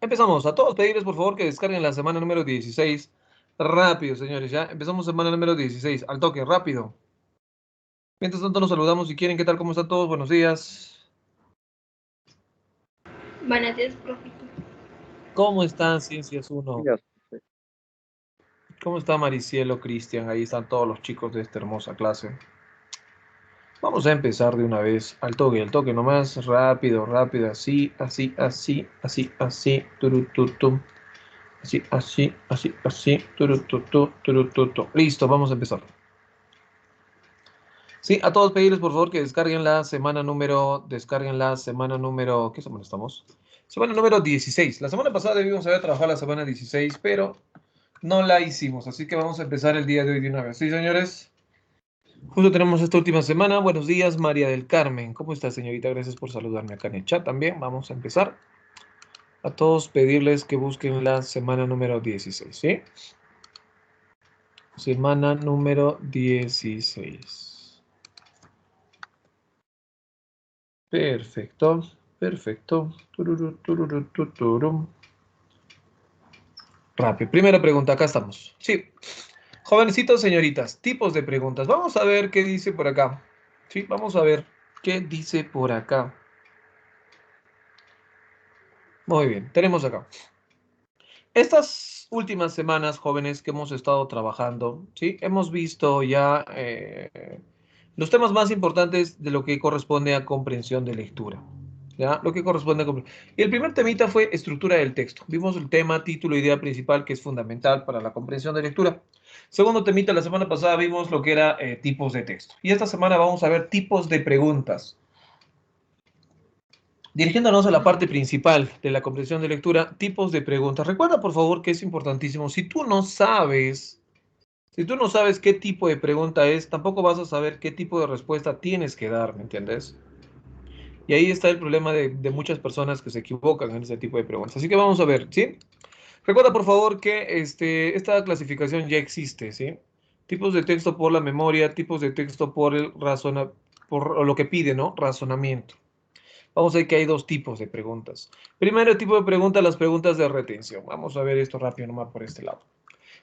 Empezamos. A todos pedirles por favor que descarguen la semana número 16. Rápido, señores, ya. Empezamos semana número 16. Al toque, rápido. Mientras tanto nos saludamos si quieren. ¿Qué tal? ¿Cómo están todos? Buenos días. Buenos días, profesor. ¿Cómo están Ciencias 1? Yes. ¿Cómo está Maricielo, Cristian? Ahí están todos los chicos de esta hermosa clase. Vamos a empezar de una vez. Al toque nomás. Rápido, rápido. Así, así, así, así, así. Turututum. Así, así, así, así. Turututu, turututu. Listo, vamos a empezar. Sí, a todos pedirles por favor que descarguen la semana número, ¿qué semana estamos? Semana número 16. La semana pasada debíamos haber trabajado la semana 16, pero no la hicimos, así que vamos a empezar el día de hoy de una vez. Sí, señores. Justo tenemos esta última semana. Buenos días, María del Carmen. ¿Cómo está, señorita? Gracias por saludarme acá en el chat también. Vamos a empezar. A todos pedirles que busquen la semana número 16, ¿sí? Semana número 16. Perfecto, perfecto. Tururú, tururú, tuturum. Rápido. Primera pregunta, acá estamos. Sí. Jovencitos, señoritas, tipos de preguntas. Vamos a ver qué dice por acá. Sí, vamos a ver qué dice por acá. Muy bien, tenemos acá. Estas últimas semanas, jóvenes, que hemos estado trabajando, ¿sí? Hemos visto ya los temas más importantes de lo que corresponde a comprensión de lectura. ¿Ya? Lo que corresponde a Y el primer temita fue estructura del texto. Vimos el tema, título, idea principal, que es fundamental para la comprensión de lectura. Segundo temita, la semana pasada vimos lo que era tipos de texto. Y esta semana vamos a ver tipos de preguntas. Dirigiéndonos a la parte principal de la comprensión de lectura, tipos de preguntas. Recuerda, por favor, que es importantísimo. Si tú no sabes qué tipo de pregunta es, tampoco vas a saber qué tipo de respuesta tienes que dar, ¿me entiendes? Y ahí está el problema de muchas personas que se equivocan en ese tipo de preguntas. Así que vamos a ver, ¿sí? Recuerda, por favor, que esta clasificación ya existe, ¿sí? Tipos de texto por la memoria, tipos de texto por por lo que pide, ¿no? Razonamiento. Vamos a ver que hay dos tipos de preguntas. Primero tipo de pregunta, las preguntas de retención. Vamos a ver esto rápido nomás por este lado.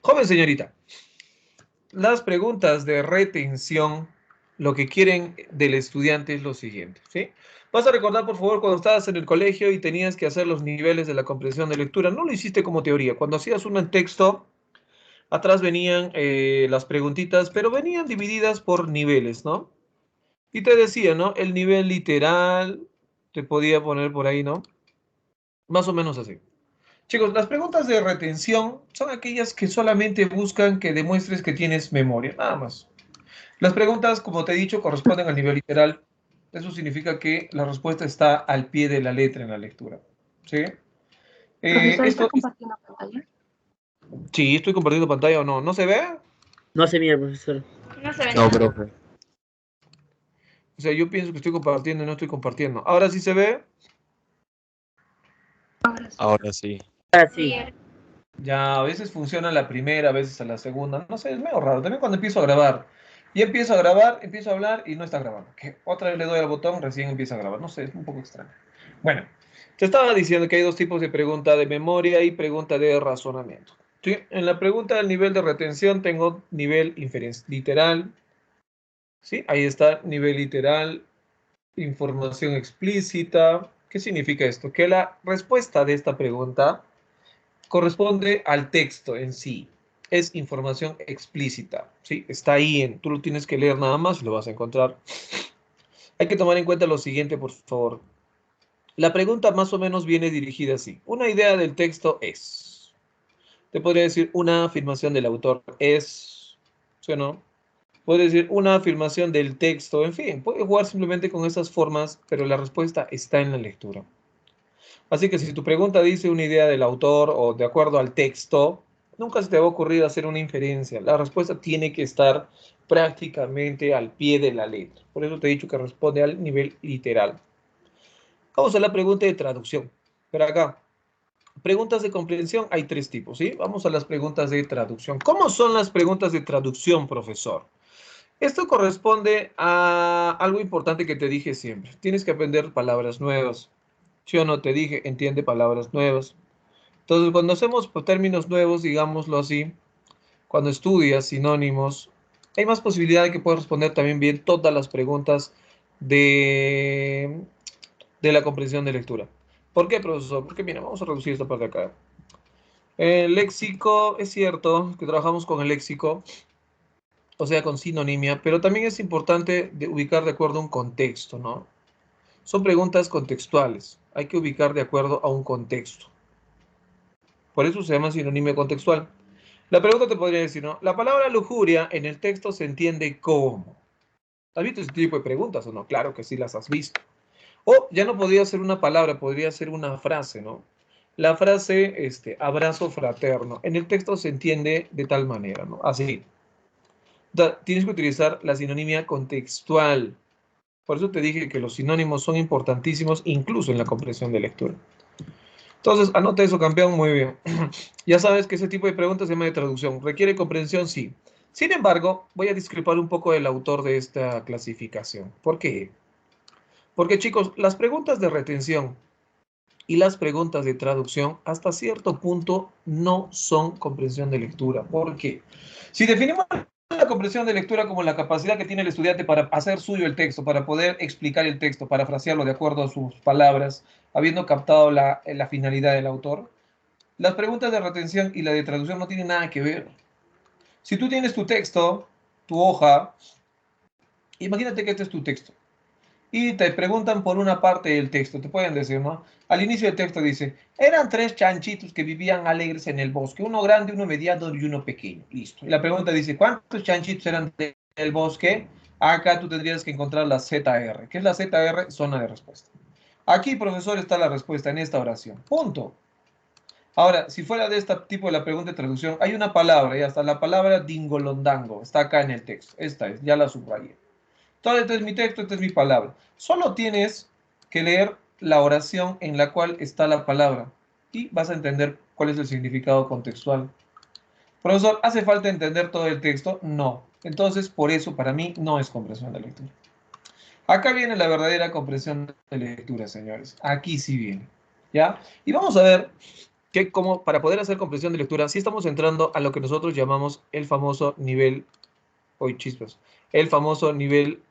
Joven señorita, las preguntas de retención, lo que quieren del estudiante es lo siguiente, ¿sí? Vas a recordar, por favor, cuando estabas en el colegio y tenías que hacer los niveles de la comprensión de lectura. No lo hiciste como teoría. Cuando hacías un texto, atrás venían las preguntitas, pero venían divididas por niveles, ¿no? Y te decía, ¿no? El nivel literal, te podía poner por ahí, ¿no? Más o menos así. Chicos, las preguntas de retención son aquellas que solamente buscan que demuestres que tienes memoria, nada más. Las preguntas, como te he dicho, corresponden al nivel literal. Eso significa que la respuesta está al pie de la letra en la lectura. ¿Sí? Profesor, ¿está Esto, compartiendo pantalla? sí, estoy compartiendo pantalla o no. ¿No se ve? No se mira, profesor. No se ve No, nada. profe. O sea, yo pienso que estoy compartiendo y no estoy compartiendo. ¿Ahora sí se ve? Ahora sí. Ah, sí. Ya, a veces funciona la primera, a veces a la segunda. No sé, es medio raro. También cuando empiezo a grabar. Y empiezo a grabar, empiezo a hablar y no está grabando. Que otra vez le doy al botón, recién empieza a grabar. No sé, es un poco extraño. Bueno, te estaba diciendo que hay dos tipos de pregunta de memoria y pregunta de razonamiento. ¿Sí? En la pregunta del nivel de retención tengo nivel literal. ¿Sí? Ahí está, nivel literal, información explícita. ¿Qué significa esto? Que la respuesta de esta pregunta corresponde al texto en sí. Es información explícita, ¿sí? Está ahí, tú lo tienes que leer nada más y lo vas a encontrar. Hay que tomar en cuenta lo siguiente, por favor. La pregunta más o menos viene dirigida así. Una idea del texto es. Te podría decir una afirmación del autor es. ¿Sí o no? Puede decir una afirmación del texto. En fin, puede jugar simplemente con esas formas, pero la respuesta está en la lectura. Así que si tu pregunta dice una idea del autor o de acuerdo al texto, nunca se te va a ocurrir hacer una inferencia. La respuesta tiene que estar prácticamente al pie de la letra. Por eso te he dicho que responde al nivel literal. Vamos a la pregunta de traducción. Pero acá, preguntas de comprensión hay tres tipos, ¿sí? Vamos a las preguntas de traducción. ¿Cómo son las preguntas de traducción, profesor? Esto corresponde a algo importante que te dije siempre. Tienes que aprender palabras nuevas. ¿Sí o no? Te dije, entiende palabras nuevas. Entonces, cuando hacemos pues, términos nuevos, digámoslo así, cuando estudias sinónimos, hay más posibilidad de que puedas responder también bien todas las preguntas de, de la comprensión de lectura. ¿Por qué, profesor? Porque, mira, vamos a reducir esta parte de acá. El léxico, es cierto que trabajamos con el léxico, o sea, con sinonimia, pero también es importante ubicar de acuerdo a un contexto, ¿no? Son preguntas contextuales. Hay que ubicar de acuerdo a un contexto. Por eso se llama sinonimia contextual. La pregunta te podría decir, ¿no? La palabra lujuria en el texto se entiende como. ¿Has visto ese tipo de preguntas o no? Claro que sí las has visto. O ya no podría ser una palabra, podría ser una frase, ¿no? La frase, abrazo fraterno, en el texto se entiende de tal manera, ¿no? Así. Tienes que utilizar la sinonimia contextual. Por eso te dije que los sinónimos son importantísimos, incluso en la comprensión de lectura. Entonces, anota eso, campeón, muy bien. Ya sabes que ese tipo de preguntas se llama de traducción. ¿Requiere comprensión? Sí. Sin embargo, voy a discrepar un poco del autor de esta clasificación. ¿Por qué? Porque, chicos, las preguntas de retención y las preguntas de traducción hasta cierto punto no son comprensión de lectura. ¿Por qué? Si definimos la comprensión de lectura como la capacidad que tiene el estudiante para hacer suyo el texto, para poder explicar el texto, parafrasearlo de acuerdo a sus palabras, habiendo captado la finalidad del autor, las preguntas de retención y la de traducción no tienen nada que ver. Si tú tienes tu texto, tu hoja, imagínate que este es tu texto y te preguntan por una parte del texto, te pueden decir, ¿no? Al inicio del texto dice, eran tres chanchitos que vivían alegres en el bosque, uno grande, uno mediano y uno pequeño. Listo. Y la pregunta dice, ¿cuántos chanchitos eran del bosque? Acá tú tendrías que encontrar la ZR. ¿Qué es la ZR? Zona de respuesta. Aquí, profesor, está la respuesta en esta oración. Punto. Ahora, si fuera de este tipo de la pregunta de traducción, hay una palabra, y hasta la palabra dingolondango, está acá en el texto. Esta es, ya la subrayé. Todo este es mi texto, esta es mi palabra. Solo tienes que leer la oración en la cual está la palabra y vas a entender cuál es el significado contextual. Profesor, ¿hace falta entender todo el texto? No. Entonces, por eso para mí no es comprensión de lectura. Acá viene la verdadera comprensión de lectura, señores. Aquí sí viene. ¿Ya? Y vamos a ver que como para poder hacer comprensión de lectura, sí estamos entrando a lo que nosotros llamamos el famoso nivel, hoy chispas, el famoso nivel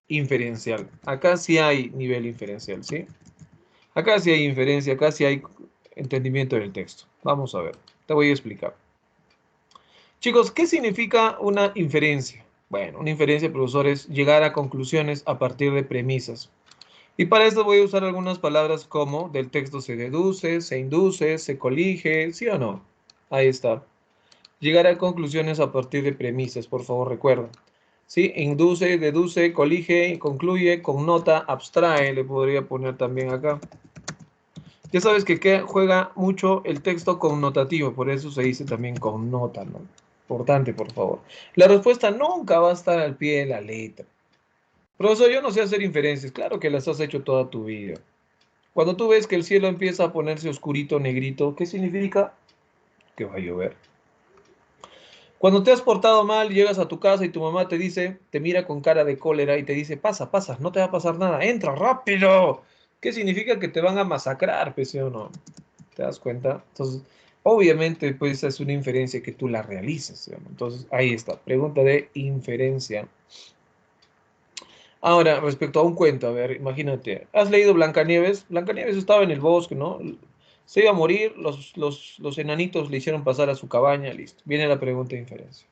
inferencial. Acá sí hay nivel inferencial, ¿sí? Acá sí hay inferencia, acá sí hay entendimiento del texto. Vamos a ver, te voy a explicar. Chicos, ¿qué significa una inferencia? Bueno, una inferencia, profesor, es llegar a conclusiones a partir de premisas. Y para esto voy a usar algunas palabras como del texto se deduce, se induce, se colige, ¿sí o no? Ahí está. Llegar a conclusiones a partir de premisas, por favor, recuerda. ¿Sí? Induce, deduce, colige, concluye, connota, abstrae, le podría poner también acá. Ya sabes que juega mucho el texto connotativo, por eso se dice también connota, ¿no? Importante, por favor. La respuesta nunca va a estar al pie de la letra. Profesor, yo no sé hacer inferencias. Claro que las has hecho toda tu vida. Cuando tú ves que el cielo empieza a ponerse oscurito, negrito, ¿qué significa? Que va a llover. Cuando te has portado mal, llegas a tu casa y tu mamá te dice, te mira con cara de cólera y te dice, pasa, pasa, no te va a pasar nada, entra rápido. ¿Qué significa que te van a masacrar, ¿sí o no? ¿Te das cuenta? Entonces, obviamente, pues es una inferencia que tú la realices, ¿sí o no? Entonces, ahí está, pregunta de inferencia. Ahora, respecto a un cuento, a ver, imagínate, ¿has leído Blancanieves? Blancanieves estaba en el bosque, ¿no? Se iba a morir, los enanitos le hicieron pasar a su cabaña, listo. Viene la pregunta de inferencia.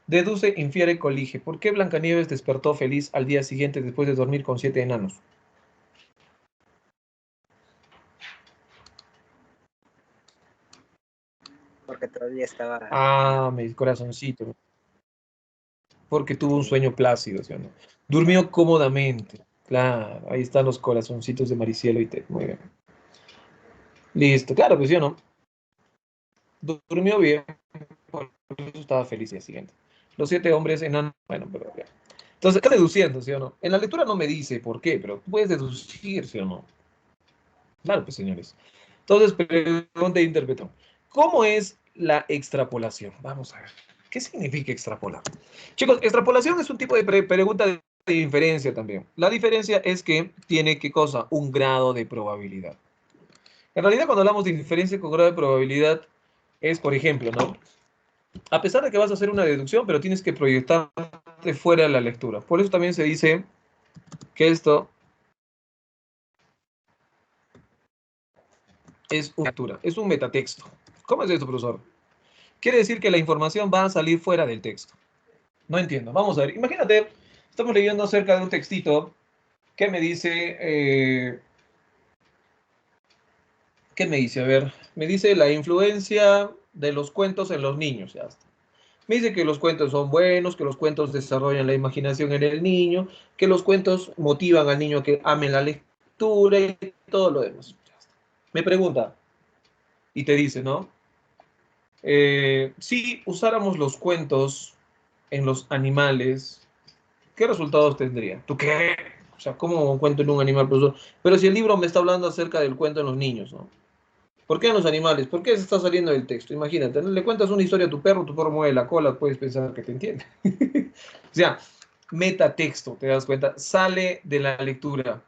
Deduce, infiere, colige. ¿Por qué Blancanieves despertó feliz al día siguiente después de dormir con 7 enanos? Porque todavía estaba. Ah, mi corazoncito. Porque tuvo un sueño plácido, ¿sí o no? Durmió cómodamente. Claro, ahí están los corazoncitos de Maricielo y Ted. Muy bien. Listo, claro que sí o no. Durmió bien, por eso estaba feliz el día siguiente. Los 7 hombres enanos, bueno, pero ya. Entonces, está deduciendo, ¿sí o no? En la lectura no me dice por qué, pero tú puedes deducir, ¿sí o no? Claro, pues señores. Entonces, pregunta de interpretó. ¿Cómo es la extrapolación? Vamos a ver. ¿Qué significa extrapolar? Chicos, extrapolación es un tipo de pregunta de inferencia también. La diferencia es que tiene, ¿qué cosa? Un grado de probabilidad. En realidad, cuando hablamos de inferencia con grado de probabilidad, es, por ejemplo, ¿no? A pesar de que vas a hacer una deducción, pero tienes que proyectarte fuera de la lectura. Por eso también se dice que esto es una lectura, es un metatexto. ¿Cómo es esto, profesor? Quiere decir que la información va a salir fuera del texto. No entiendo. Vamos a ver. Imagínate, estamos leyendo acerca de un textito que me dice... ¿qué me dice? A ver, me dice la influencia de los cuentos en los niños. Ya está. Me dice que los cuentos son buenos, que los cuentos desarrollan la imaginación en el niño, que los cuentos motivan al niño a que ame la lectura y todo lo demás. Ya está. Me pregunta, y te dice, ¿no? Si usáramos los cuentos en los animales, ¿qué resultados tendría? ¿Tú qué? O sea, ¿cómo un cuento en un animal, profesor? Pero si el libro me está hablando acerca del cuento en los niños, ¿no? ¿Por qué en los animales? ¿Por qué se está saliendo del texto? Imagínate, ¿no? Le cuentas una historia a tu perro mueve la cola, puedes pensar que te entiende. O sea, metatexto, ¿te das cuenta? Sale de la lectura.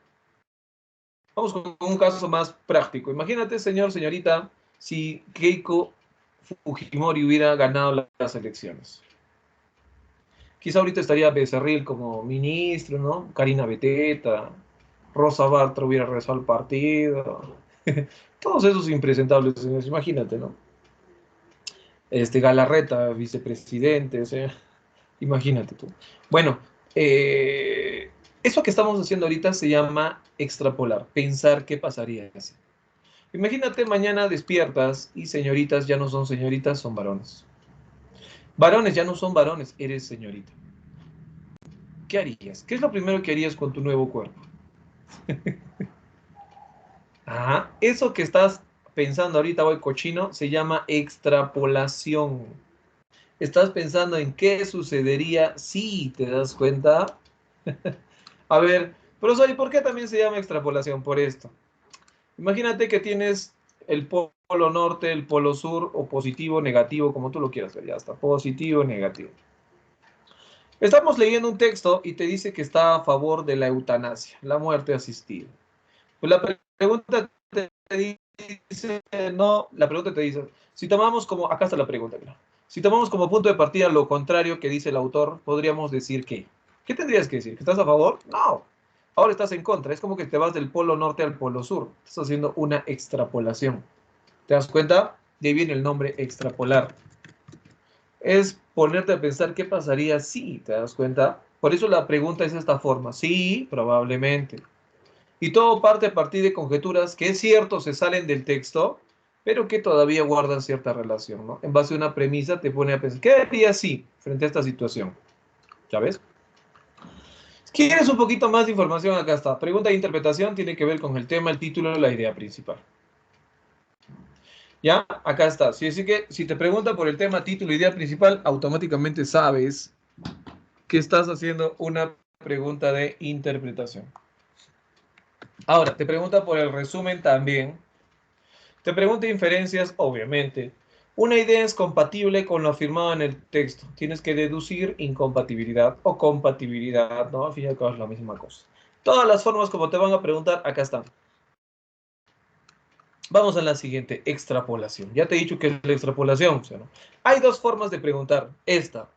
Vamos con un caso más práctico. Imagínate, señor, señorita, si Keiko Fujimori hubiera ganado las elecciones. Quizá ahorita estaría Becerril como ministro, ¿no? Karina Beteta, Rosa Bartra hubiera regresado al partido. Todos esos impresentables, señores, imagínate, ¿no? Galarreta, vicepresidente, o sea, imagínate tú. Bueno, eso que estamos haciendo ahorita se llama extrapolar, pensar qué pasaría así. Imagínate mañana despiertas y señoritas ya no son señoritas, son varones. Varones ya no son varones, eres señorita. ¿Qué harías? ¿Qué es lo primero que harías con tu nuevo cuerpo? Ajá, eso que estás pensando ahorita, hoy cochino, se llama extrapolación. Estás pensando en qué sucedería si te das cuenta. A ver, profesor, ¿y por qué también se llama extrapolación? Por esto. Imagínate que tienes el polo norte, el polo sur, o positivo, negativo, como tú lo quieras ver, ya está, positivo, negativo. Estamos leyendo un texto y te dice que está a favor de la eutanasia, la muerte asistida. Pues la pregunta te dice, no, la pregunta te dice, si tomamos como, acá está la pregunta, claro. Si tomamos como punto de partida lo contrario que dice el autor, podríamos decir que, ¿qué tendrías que decir? ¿Que estás a favor? No, ahora estás en contra, es como que te vas del polo norte al polo sur, estás haciendo una extrapolación. ¿Te das cuenta? De ahí viene el nombre extrapolar. Es ponerte a pensar qué pasaría si, ¿te das cuenta? Por eso la pregunta es de esta forma, sí, probablemente. Y todo parte a partir de conjeturas que es cierto se salen del texto, pero que todavía guardan cierta relación, ¿no? En base a una premisa te pone a pensar, ¿qué haría si frente a esta situación? ¿Ya ves? ¿Quieres un poquito más de información? Acá está. Pregunta de interpretación tiene que ver con el tema, el título, la idea principal. ¿Ya? Acá está. Así que si te pregunta por el tema, título, idea principal, automáticamente sabes que estás haciendo una pregunta de interpretación. Ahora, te pregunta por el resumen también. Te pregunta inferencias, obviamente. Una idea es compatible con lo afirmado en el texto. Tienes que deducir incompatibilidad o compatibilidad, ¿no? Al fin y al cabo es la misma cosa. Todas las formas como te van a preguntar, acá están. Vamos a la siguiente, extrapolación. Ya te he dicho que es la extrapolación, ¿sí, no? Hay dos formas de preguntar. Esta,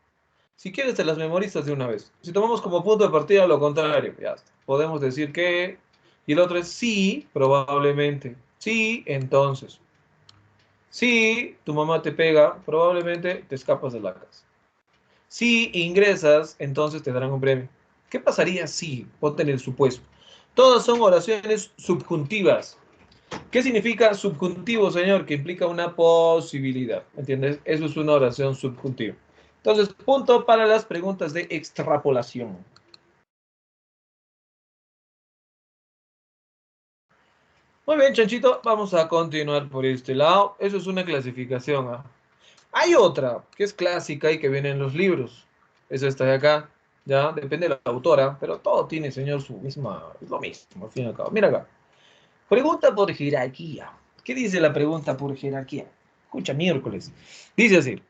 si quieres te las memorizas de una vez. Si tomamos como punto de partida lo contrario, ya está. Podemos decir que... Y el otro es sí, probablemente. Sí, entonces. Si tu mamá te pega, probablemente te escapas de la casa. Si ingresas, entonces te darán un premio. ¿Qué pasaría si? Ponte en el supuesto. Todas son oraciones subjuntivas. ¿Qué significa subjuntivo, señor? Que implica una posibilidad. ¿Entiendes? Eso es una oración subjuntiva. Entonces, punto para las preguntas de extrapolación. Muy bien, Chanchito, vamos a continuar por este lado. Eso es una clasificación. ¿Ah? Hay otra que es clásica y que viene en los libros. Es esta de acá. Ya, depende de la autora, pero todo tiene, señor, su misma. Es lo mismo, al fin y al cabo. Mira acá. Pregunta por jerarquía. ¿Qué dice la pregunta por jerarquía? Escucha, miércoles. Dice así: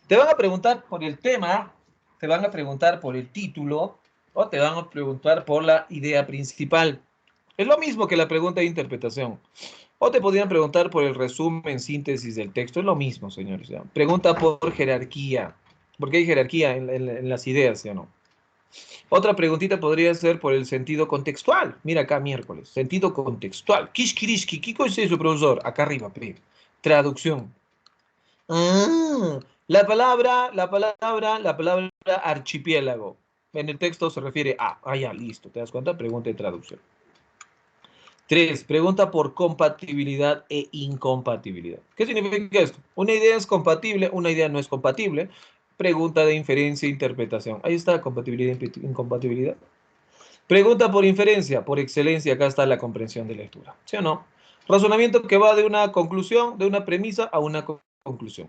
te van a preguntar por el tema, te van a preguntar por el título o te van a preguntar por la idea principal. Es lo mismo que la pregunta de interpretación. O te podrían preguntar por el resumen, síntesis del texto. Es lo mismo, señores. ¿Ya? Pregunta por jerarquía. Porque hay jerarquía en las ideas, ¿sí o no? Otra preguntita podría ser por el sentido contextual. Mira acá, miércoles. Sentido contextual. Kishkirishki. ¿Qué cosa es eso, profesor? Acá arriba, pri. Traducción. Ah, la palabra archipiélago. En el texto se refiere a. Ah, ya, listo. ¿Te das cuenta? Pregunta de traducción. 3. Pregunta por compatibilidad e incompatibilidad. ¿Qué significa esto? Una idea es compatible, una idea no es compatible. Pregunta de inferencia e interpretación. Ahí está, compatibilidad e incompatibilidad. Pregunta por inferencia, por excelencia, acá está la comprensión de lectura. ¿Sí o no? Razonamiento que va de una conclusión, de una premisa a una conclusión.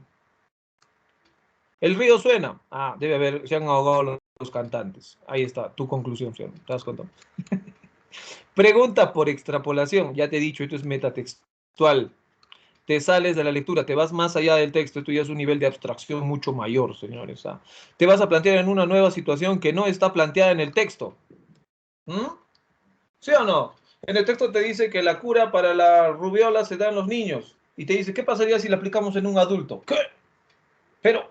El río suena. Ah, debe haber, se han ahogado los cantantes. Ahí está, tu conclusión, ¿sí o no? ¿Te das cuenta? Pregunta por extrapolación. Ya te he dicho, esto es metatextual. Te sales de la lectura, te vas más allá del texto. Esto ya es un nivel de abstracción mucho mayor, señores. ¿Ah? Te vas a plantear en una nueva situación que no está planteada en el texto. ¿Mm? ¿Sí o no? En el texto te dice que la cura para la rubiola se da en los niños. Y te dice, ¿qué pasaría si la aplicamos en un adulto? ¿Qué? Pero,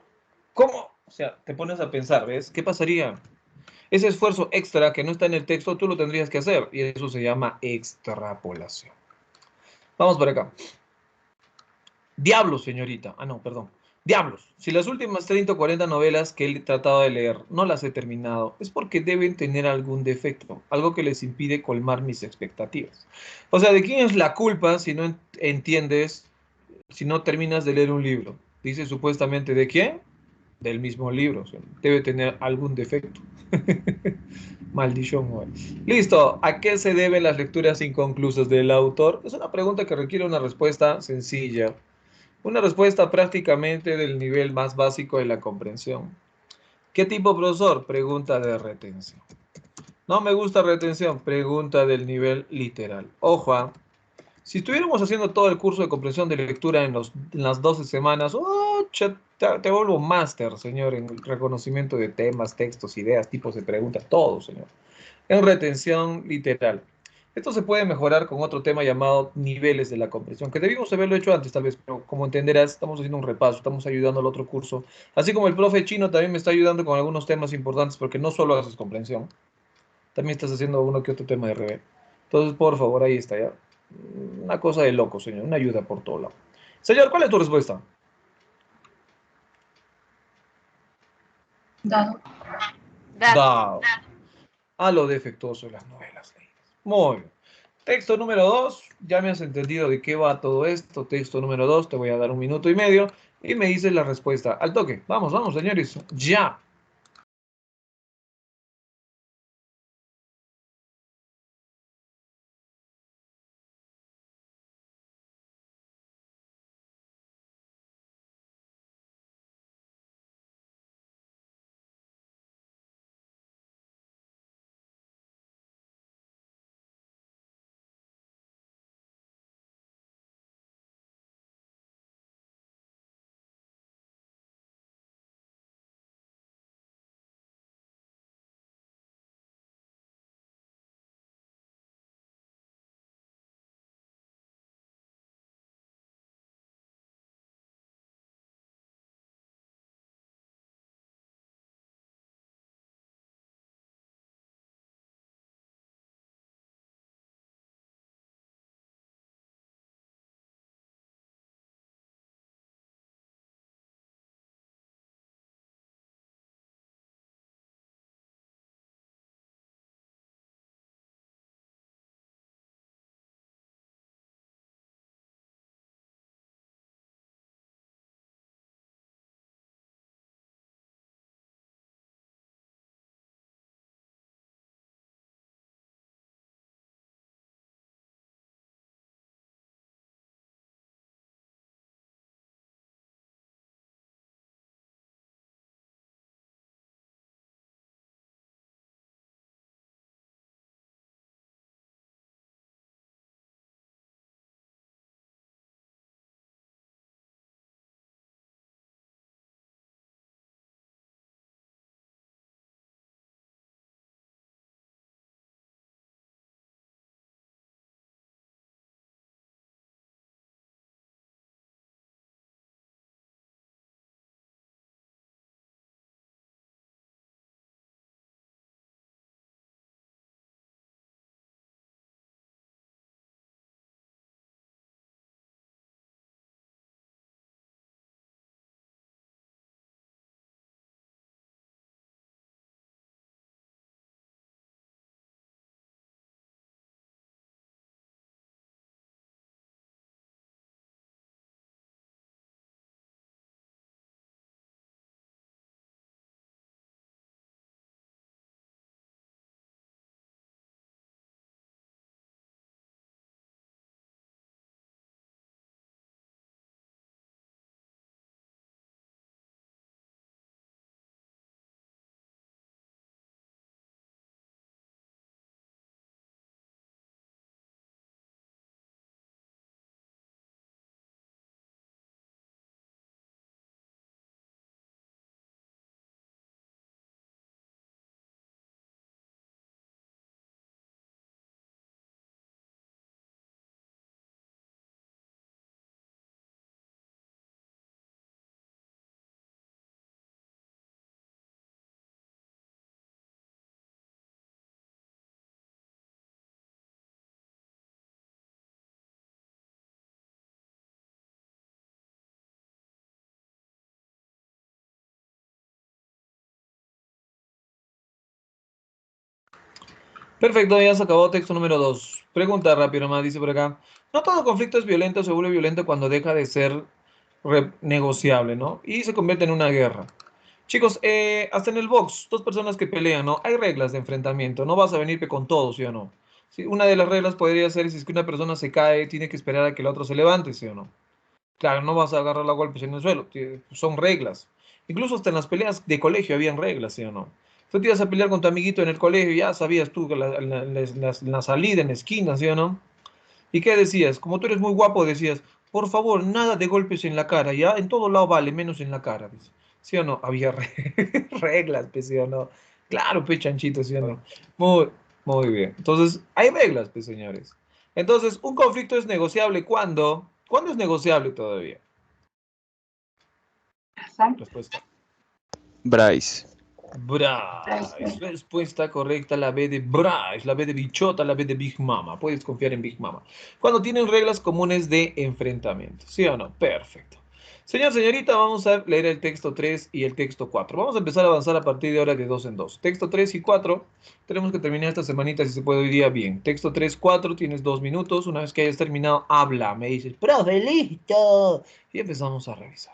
¿cómo? O sea, te pones a pensar, ¿ves? ¿Qué pasaría? Ese esfuerzo extra que no está en el texto, tú lo tendrías que hacer. Y eso se llama extrapolación. Vamos por acá. Diablos, señorita. Ah, no, perdón. Diablos. Si las últimas 30 o 40 novelas que he tratado de leer no las he terminado, es porque deben tener algún defecto, algo que les impide colmar mis expectativas. O sea, ¿de quién es la culpa si no entiendes, si no terminas de leer un libro? Dice supuestamente de quién? Del mismo libro. O sea, debe tener algún defecto. Maldición, güey. Listo. ¿A qué se deben las lecturas inconclusas del autor? Es una pregunta que requiere una respuesta sencilla. Una respuesta prácticamente del nivel más básico de la comprensión. ¿Qué tipo, profesor? Pregunta de retención. No me gusta retención. Pregunta del nivel literal. Ojo, si estuviéramos haciendo todo el curso de comprensión de lectura en las 12 semanas, oh, te vuelvo máster, señor, en reconocimiento de temas, textos, ideas, tipos de preguntas, todo, señor. En retención literal. Esto se puede mejorar con otro tema llamado niveles de la comprensión, que debimos haberlo hecho antes, tal vez, pero como entenderás, estamos haciendo un repaso, estamos ayudando al otro curso. Así como el profe chino también me está ayudando con algunos temas importantes, porque no solo haces comprensión, también estás haciendo uno que otro tema de revés. Entonces, por favor, ahí está ya. Una cosa de loco, señor, una ayuda por todo lado. Señor, ¿cuál es tu respuesta? Dado. Dado. A lo defectuoso de las novelas leídas. Muy bien. Texto número 2, ya me has entendido de qué va todo esto. Texto número 2, te voy a dar 1 minuto y medio y me dices la respuesta. Al toque. Vamos, vamos, señores. Ya. Perfecto, ya se acabó texto número 2. Pregunta rápido nomás, dice por acá. No todo conflicto es violento, se vuelve violento cuando deja de ser negociable, ¿no? Y se convierte en una guerra. Chicos, hasta en el box, dos personas que pelean, ¿no? Hay reglas de enfrentamiento, no vas a venirte con todos, ¿sí o no? Sí, una de las reglas podría ser si es que una persona se cae, tiene que esperar a que el otro se levante, ¿sí o no? Claro, no vas a agarrar a golpes en el suelo, son reglas. Incluso hasta en las peleas de colegio habían reglas, ¿sí o no? Tú te ibas a pelear con tu amiguito en el colegio, ya sabías tú que la salida en la esquina, ¿sí o no? ¿Y qué decías? Como tú eres muy guapo, decías, por favor, nada de golpes en la cara, ya en todo lado vale, menos en la cara, ¿ves? ¿Sí o no? Había reglas, pues, ¿sí o no? Claro, pues, chanchito, ¿sí o no? Muy, muy bien. Entonces, hay reglas, pues, señores. Entonces, un conflicto es negociable cuando. ¿Cuándo es negociable todavía? Respuesta. Bryce. Bryce. Respuesta correcta, la B de Bryce, la B de Bichota, la B de Big Mama. Puedes confiar en Big Mama. Cuando tienen reglas comunes de enfrentamiento. ¿Sí o no? Perfecto. Señor, señorita, vamos a leer el texto 3 y el texto 4. Vamos a empezar a avanzar a partir de ahora de 2 en 2. Texto 3 y 4. Tenemos que terminar esta semanita si se puede hoy día bien. Texto 3, 4, tienes 2 minutos. Una vez que hayas terminado, habla. Me dices, profe, listo. Y empezamos a revisar.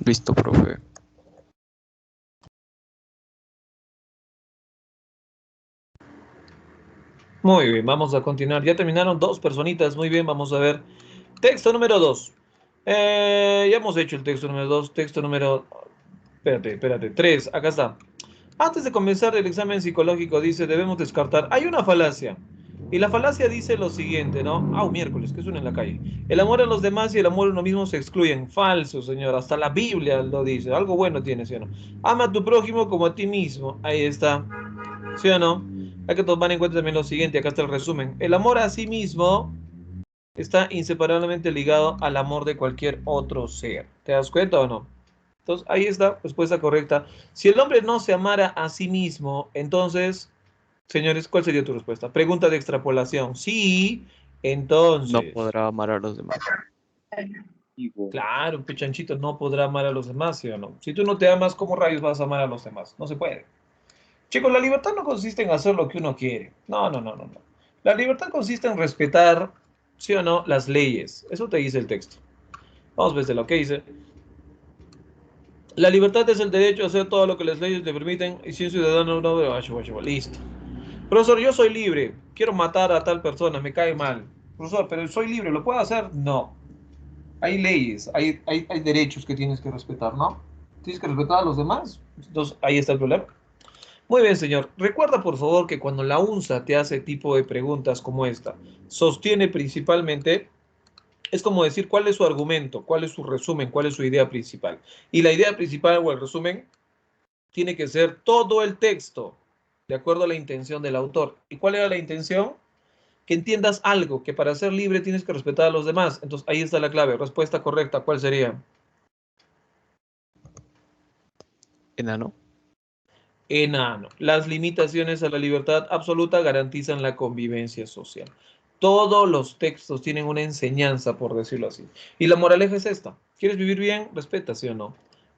Listo, profe. Muy bien, vamos a continuar. Ya terminaron dos personitas. Muy bien, vamos a ver. Texto número 2. Ya hemos hecho el texto número 2. Texto número... Espérate. 3. Acá está. Antes de comenzar el examen psicológico, dice, debemos descartar. Hay una falacia. Y la falacia dice lo siguiente, ¿no? Miércoles, que suena en la calle. El amor a los demás y el amor a uno mismo se excluyen. Falso, señor. Hasta la Biblia lo dice. Algo bueno tiene, ¿sí o no? Ama a tu prójimo como a ti mismo. Ahí está. ¿Sí o no? Hay que tomar en cuenta también lo siguiente. Acá está el resumen. El amor a sí mismo está inseparablemente ligado al amor de cualquier otro ser. ¿Te das cuenta o no? Entonces, ahí está, respuesta correcta. Si el hombre no se amara a sí mismo, entonces, señores, ¿cuál sería tu respuesta? Pregunta de extrapolación. Sí, No entonces. podrá amar a los demás. Claro, un pechanchito no podrá amar a los demás, ¿sí o no? Si tú no te amas, ¿cómo rayos vas a amar a los demás? No se puede. Chicos, la libertad no consiste en hacer lo que uno quiere. No. La libertad consiste en respetar, ¿sí o no?, las leyes. Eso te dice el texto. Vamos a ver lo que dice. La libertad es el derecho a hacer todo lo que las leyes le permiten y si un ciudadano no... Listo. Profesor, yo soy libre. Quiero matar a tal persona, me cae mal. Profesor, pero soy libre, ¿lo puedo hacer? No. Hay leyes, hay derechos que tienes que respetar, ¿no? Tienes que respetar a los demás. Entonces, ahí está el problema. Muy bien, señor. Recuerda, por favor, que cuando la UNSA te hace tipo de preguntas como esta, sostiene principalmente, es como decir cuál es su argumento, cuál es su resumen, cuál es su idea principal. Y la idea principal o el resumen tiene que ser todo el texto, de acuerdo a la intención del autor. ¿Y cuál era la intención? Que entiendas algo, que para ser libre tienes que respetar a los demás. Entonces ahí está la clave. Respuesta correcta, ¿cuál sería? Enano. Enano. Las limitaciones a la libertad absoluta garantizan la convivencia social. Todos los textos tienen una enseñanza, por decirlo así. Y la moraleja es esta. ¿Quieres vivir bien? Respeta, ¿sí o no?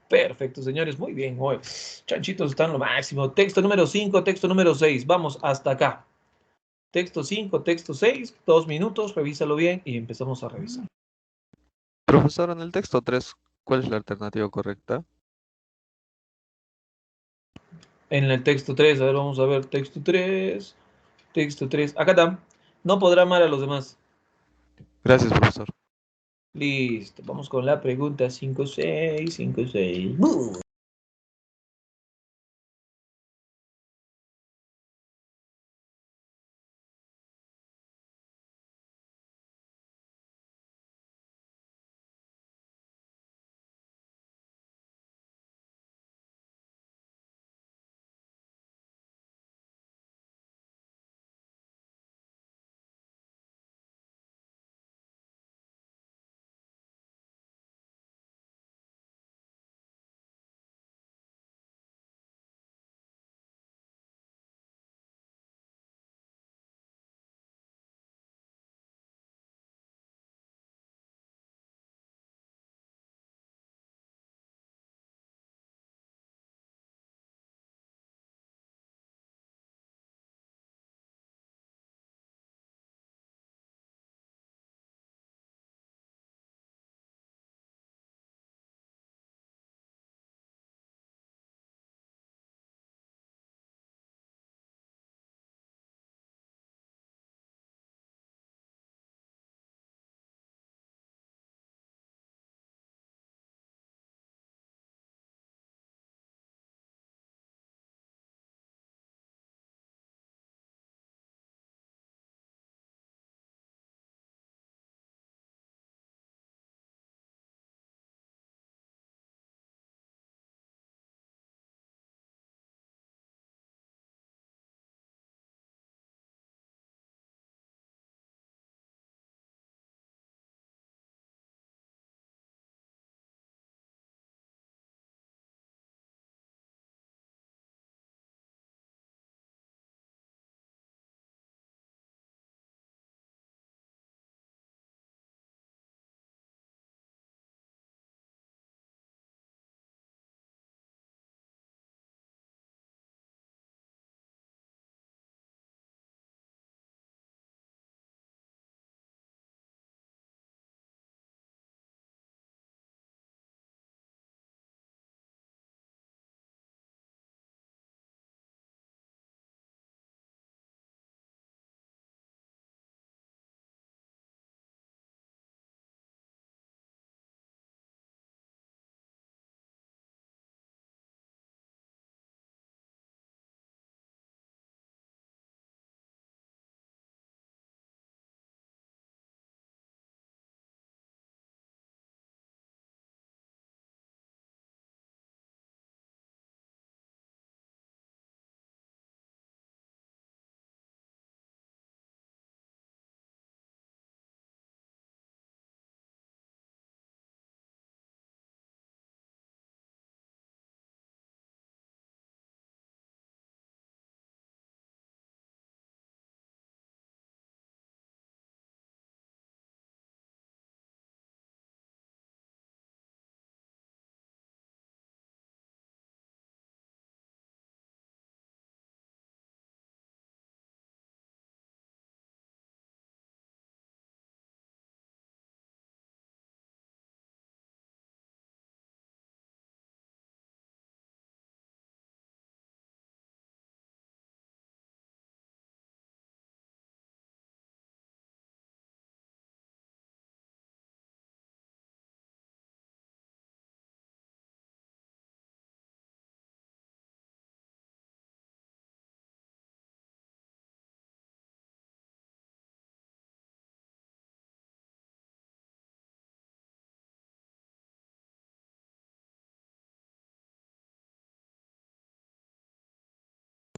Perfecto, señores. Muy bien. Hoy. Chanchitos están lo máximo. Texto número 5, texto número 6. Vamos hasta acá. Texto 5, texto 6. 2 minutos. Revísalo bien y empezamos a revisar. Profesor, en el texto 3, ¿cuál es la alternativa correcta? En el texto 3, a ver, vamos a ver. Texto 3. Texto 3. Acá está. No podrá amar a los demás. Gracias, profesor. Listo, vamos con la pregunta 5-6, 5-6.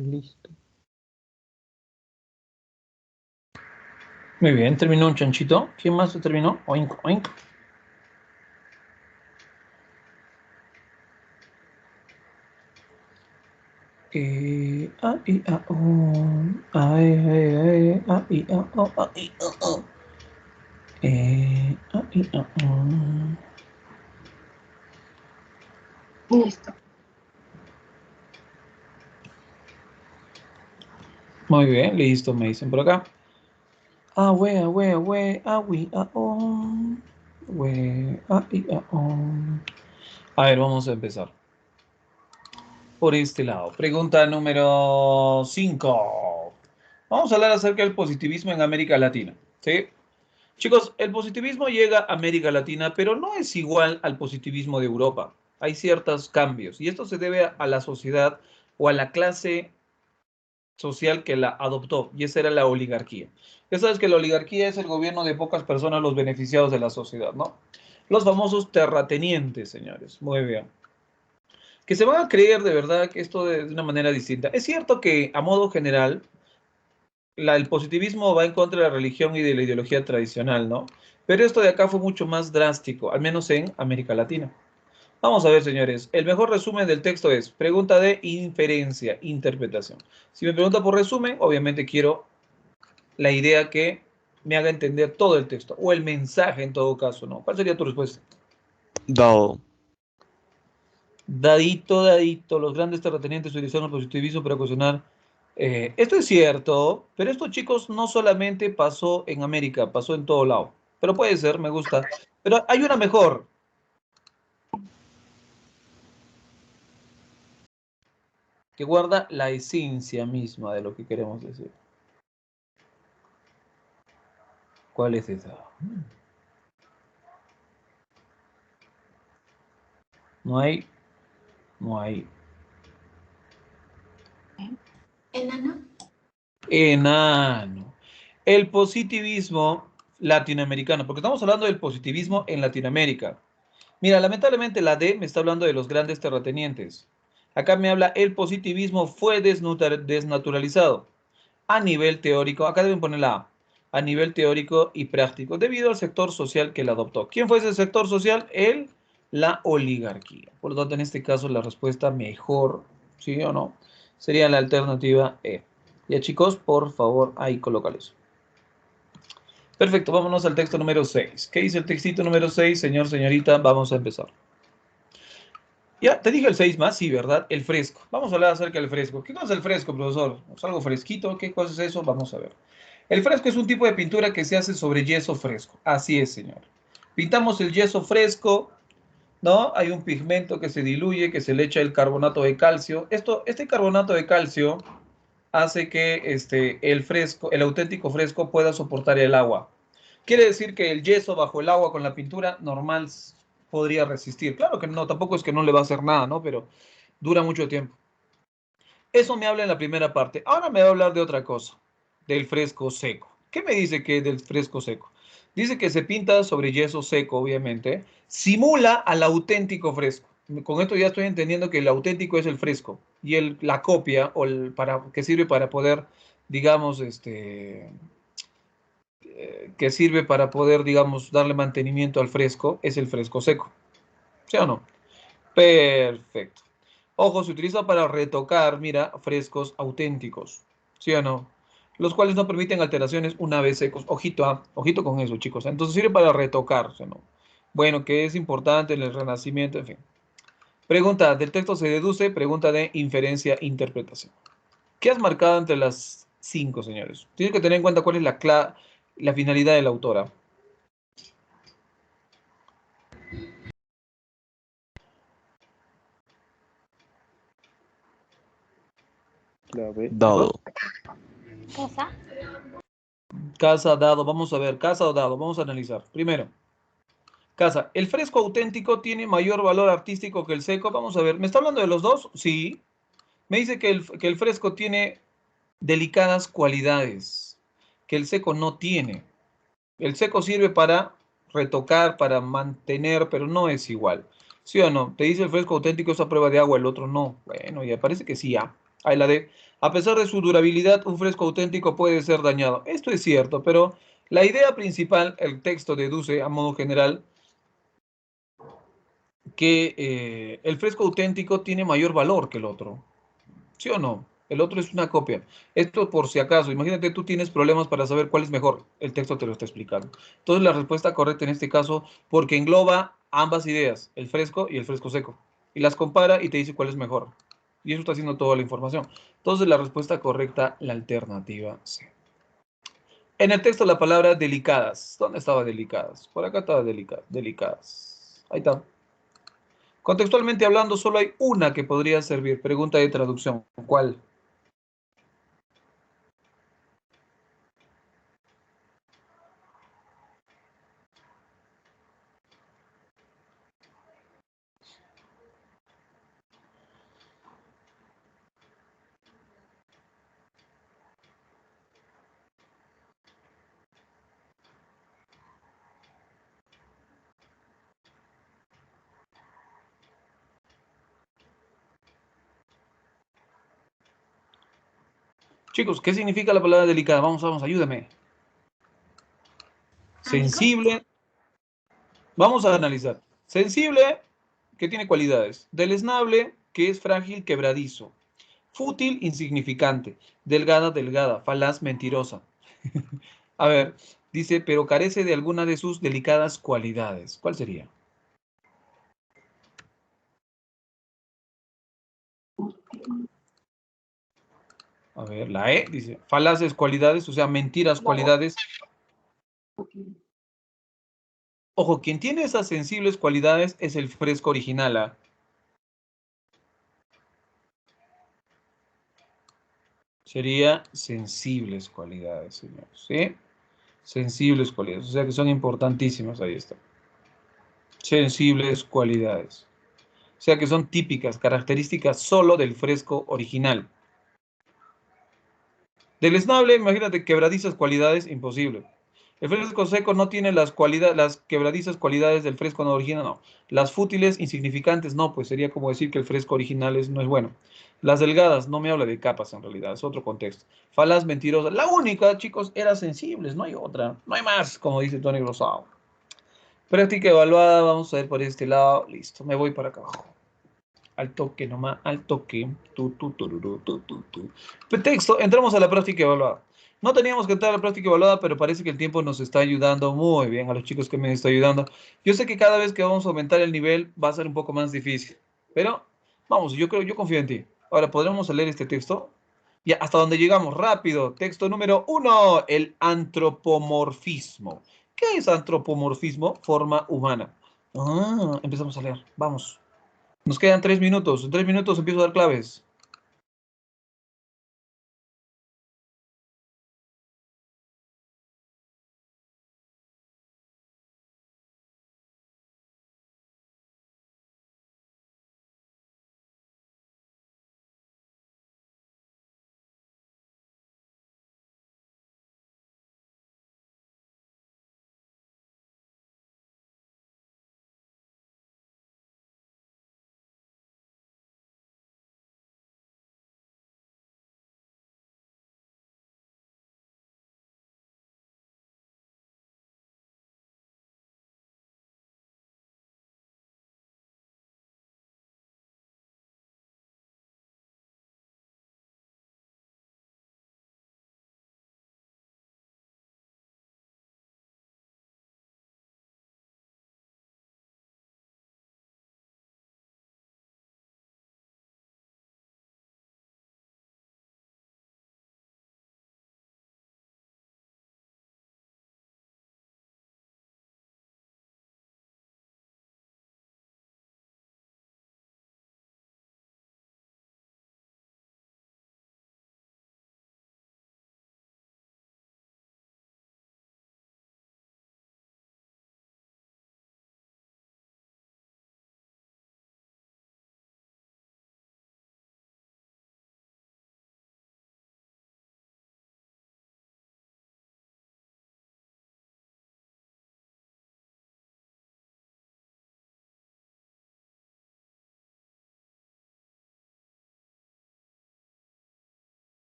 Listo. Muy bien, terminó un chanchito. ¿Quién más se terminó? Oink, oink. A, I, A, O. Ay, ay, ay, A, I, A, O, A, I, A, O. A, I, A, O. Listo. Muy bien, listo, me dicen por acá. Ah, we, ah, we, ah, we, ah, we, ah, oh. We, ah, I, ah, oh. A ver, vamos a empezar. Por este lado. Pregunta número 5. Vamos a hablar acerca del positivismo en América Latina. ¿Sí? Chicos, el positivismo llega a América Latina, pero no es igual al positivismo de Europa. Hay ciertos cambios y esto se debe a la sociedad o a la clase social que la adoptó, y esa era la oligarquía. Ya sabes que la oligarquía es el gobierno de pocas personas, los beneficiados de la sociedad, ¿no? Los famosos terratenientes, señores. Muy bien. Que se van a creer de verdad que esto de una manera distinta. Es cierto que a modo general el positivismo va en contra de la religión y de la ideología tradicional, ¿no? Pero esto de acá fue mucho más drástico, al menos en América Latina. Vamos a ver, señores. El mejor resumen del texto es pregunta de inferencia, interpretación. Si me pregunta por resumen, obviamente quiero la idea que me haga entender todo el texto, o el mensaje en todo caso, ¿no? ¿Cuál sería tu respuesta? Dado. Dadito, dadito, los grandes terratenientes utilizaron el positivismo para ocasionar. Esto es cierto, pero esto, chicos, no solamente pasó en América, pasó en todo lado. Pero puede ser, me gusta. Pero hay una mejor. Que guarda la esencia misma de lo que queremos decir. ¿Cuál es esa? No hay. No hay. Enano. Enano. El positivismo latinoamericano, porque estamos hablando del positivismo en Latinoamérica. Mira, lamentablemente la D me está hablando de los grandes terratenientes. Acá me habla el positivismo fue desnaturalizado a nivel teórico. Acá deben poner la a nivel teórico y práctico, debido al sector social que la adoptó. ¿Quién fue ese sector social? La oligarquía. Por lo tanto, en este caso, la respuesta mejor, ¿sí o no? Sería la alternativa E. Ya, chicos, por favor, ahí colócales. Perfecto, vámonos al texto número 6. ¿Qué dice el textito número 6, señor, señorita? Vamos a empezar. Ya, te dije el 6 más, sí, ¿verdad? El fresco. Vamos a hablar acerca del fresco. ¿Qué cosa es el fresco, profesor? ¿Es algo fresquito? ¿Qué cosa es eso? Vamos a ver. El fresco es un tipo de pintura que se hace sobre yeso fresco. Así es, señor. Pintamos el yeso fresco, ¿no? Hay un pigmento que se diluye, que se le echa el carbonato de calcio. Este carbonato de calcio hace que el fresco, el auténtico fresco pueda soportar el agua. Quiere decir que el yeso bajo el agua con la pintura normal podría resistir. Claro que no, tampoco es que no le va a hacer nada, ¿no? Pero dura mucho tiempo. Eso me habla en la primera parte. Ahora me va a hablar de otra cosa, del fresco seco. ¿Qué me dice que es del fresco seco? Dice que se pinta sobre yeso seco, obviamente. Simula al auténtico fresco. Con esto ya estoy entendiendo que el auténtico es el fresco y la copia que sirve para poder, digamos, que sirve para poder, digamos, darle mantenimiento al fresco es el fresco seco. ¿Sí o no? Perfecto. Ojo, se utiliza para retocar, mira, frescos auténticos. ¿Sí o no? Los cuales no permiten alteraciones una vez secos. Ojito, ojito con eso, chicos. Entonces sirve para retocar, ¿sí o no? Bueno, que es importante en el Renacimiento, en fin. Pregunta, del texto se deduce, pregunta de inferencia, interpretación. ¿Qué has marcado entre las 5, señores? Tienes que tener en cuenta cuál es la finalidad de la autora. Dado. Casa. Casa, dado, vamos a ver, casa o dado, vamos a analizar. Primero, casa, ¿el fresco auténtico tiene mayor valor artístico que el seco? Vamos a ver, ¿me está hablando de los dos? Sí. Me dice que el fresco tiene delicadas cualidades que el seco no tiene. El seco sirve para retocar, para mantener, pero no es igual. ¿Sí o no? Te dice el fresco auténtico es a prueba de agua, el otro no. Bueno, ya parece que sí, ya. Ahí la D. A pesar de su durabilidad, un fresco auténtico puede ser dañado. Esto es cierto, pero la idea principal, el texto deduce a modo general que el fresco auténtico tiene mayor valor que el otro. ¿Sí o no? El otro es una copia. Esto por si acaso, imagínate tú tienes problemas para saber cuál es mejor. El texto te lo está explicando. Entonces la respuesta correcta en este caso, porque engloba ambas ideas, el fresco y el fresco seco. Y las compara y te dice cuál es mejor. Y eso está haciendo toda la información. Entonces la respuesta correcta, la alternativa C. En el texto la palabra delicadas. ¿Dónde estaba delicadas? Por acá estaba delicadas. Ahí está. Contextualmente hablando, solo hay una que podría servir. Pregunta de traducción. ¿Cuál? Chicos, ¿qué significa la palabra delicada? Vamos, ayúdame. Amigo. Sensible. Vamos a analizar. Sensible, que tiene cualidades. Deleznable, que es frágil, quebradizo. Fútil, insignificante. Delgada, delgada. Falaz, mentirosa. A ver, dice, pero carece de alguna de sus delicadas cualidades. ¿Cuál sería? A ver, la E dice, falaces cualidades, o sea, mentiras cualidades. Ojo, quien tiene esas sensibles cualidades es el fresco original. ¿Ah? Sería sensibles cualidades, señores. ¿Sí? Sensibles cualidades. O sea que son importantísimas. Ahí está. Sensibles cualidades. O sea que son típicas, características solo del fresco original. Del esnable, imagínate, quebradizas cualidades, imposible. El fresco seco no tiene las quebradizas cualidades del fresco no original, no. Las fútiles, insignificantes, no, pues sería como decir que el fresco original no es bueno. Las delgadas, no me habla de capas en realidad, es otro contexto. Falaz, mentirosa. La única, chicos, era sensibles, no hay otra. No hay más, como dice Tony Rosado. Práctica evaluada, vamos a ver por este lado. Listo, me voy para acá abajo. Al toque nomás, al toque. Texto, entramos a la práctica evaluada. No teníamos que entrar a la práctica evaluada, pero parece que el tiempo nos está ayudando muy bien a los chicos que me están ayudando. Yo sé que cada vez que vamos a aumentar el nivel va a ser un poco más difícil, pero vamos, yo confío en ti. Ahora, ¿podremos leer este texto? Ya, hasta donde llegamos, rápido. Texto número 1, el antropomorfismo. ¿Qué es antropomorfismo? Forma humana. Empezamos a leer. Vamos. Nos quedan 3 minutos. En 3 minutos empiezo a dar claves.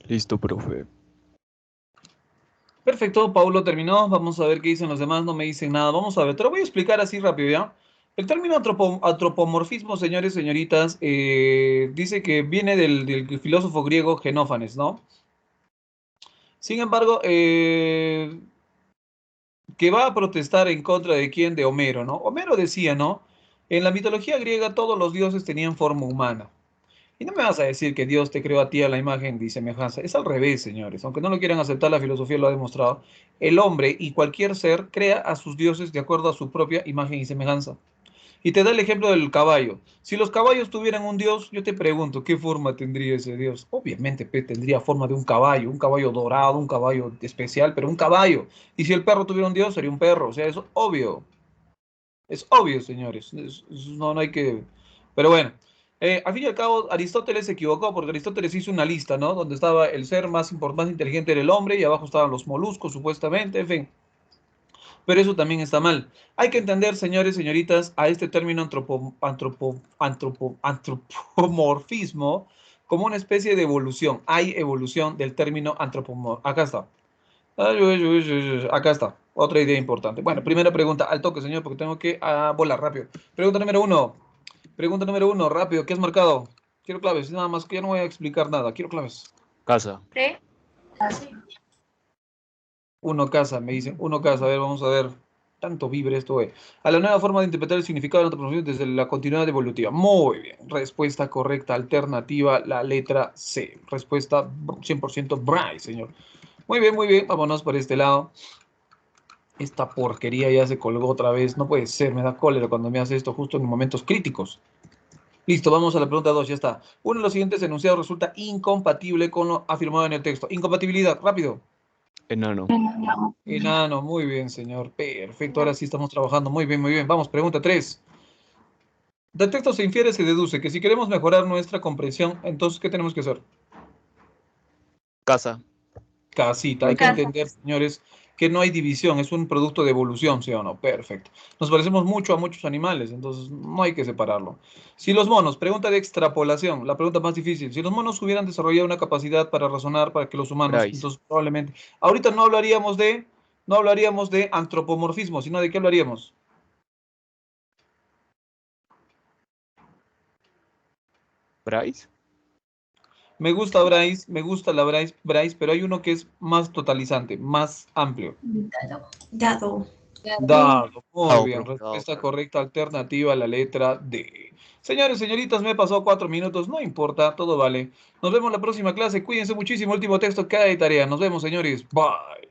Listo, profe. Perfecto, Paulo terminó. Vamos a ver qué dicen los demás. No me dicen nada. Vamos a ver. Te lo voy a explicar así rápido, ¿ya? El término antropomorfismo, señores y señoritas, dice que viene del filósofo griego Genófanes, ¿no? Sin embargo, que va a protestar en contra de quién, de Homero, ¿no? Homero decía, ¿no? En la mitología griega todos los dioses tenían forma humana. Y no me vas a decir que Dios te creó a ti a la imagen y semejanza. Es al revés, señores. Aunque no lo quieran aceptar, la filosofía lo ha demostrado. El hombre y cualquier ser crea a sus dioses de acuerdo a su propia imagen y semejanza. Y te da el ejemplo del caballo. Si los caballos tuvieran un dios, yo te pregunto, ¿qué forma tendría ese dios? Obviamente, tendría forma de un caballo dorado, un caballo especial, pero un caballo. Y si el perro tuviera un dios, sería un perro. O sea, es obvio. Es obvio, señores. No, no hay que... Pero bueno, al fin y al cabo, Aristóteles se equivocó porque Aristóteles hizo una lista, ¿no? Donde estaba el ser más importante, más inteligente era el hombre y abajo estaban los moluscos, supuestamente, en fin. Pero eso también está mal. Hay que entender, señores, señoritas, a este término antropomorfismo como una especie de evolución. Hay evolución del término antropomorfismo. Acá está. Acá está. Otra idea importante. Bueno, primera pregunta, al toque, señor, porque tengo que volar rápido. Pregunta número uno. Pregunta número uno, rápido. ¿Qué has marcado? Quiero claves, nada más que ya no voy a explicar nada. Quiero claves. Casa. ¿Sí? Así. Uno casa, me dicen. Uno casa. A ver, vamos a ver. Tanto vibre esto, eh. A la nueva forma de interpretar el significado de la antropología desde la continuidad evolutiva. Muy bien. Respuesta correcta, alternativa, la letra C. Respuesta 100% Bryce, señor. Muy bien, muy bien. Vámonos por este lado. Esta porquería ya se colgó otra vez. No puede ser, me da cólera cuando me hace esto justo en momentos críticos. Listo, vamos a la pregunta 2, ya está. Uno de los siguientes enunciados resulta incompatible con lo afirmado en el texto. Incompatibilidad, rápido. Enano. Enano, muy bien, señor. Perfecto, ahora sí estamos trabajando. Muy bien, muy bien. Vamos, pregunta 3. Del texto se infiere, se deduce que si queremos mejorar nuestra comprensión, entonces, ¿qué tenemos que hacer? Casa. Casita. No Hay hay que Casa. entender, señores, que no hay división, es un producto de evolución, ¿sí o no? Perfecto. Nos parecemos mucho a muchos animales, entonces no hay que separarlo. Si los monos, pregunta de extrapolación, la pregunta más difícil, si los monos hubieran desarrollado una capacidad para razonar para que los humanos, Bryce. entonces probablemente, ahorita no hablaríamos de antropomorfismo, sino de qué hablaríamos. Bryce. Me gusta Bryce, me gusta la Bryce, pero hay uno que es más totalizante, más amplio. Dado. Dado. Dado, muy Dado, bien. profe, dado. Respuesta correcta, alternativa, la letra D. Señores, señoritas, me he pasado 4 minutos, no importa, todo vale. Nos vemos en la próxima clase, cuídense muchísimo, último texto, cada de tarea. Nos vemos, señores. Bye.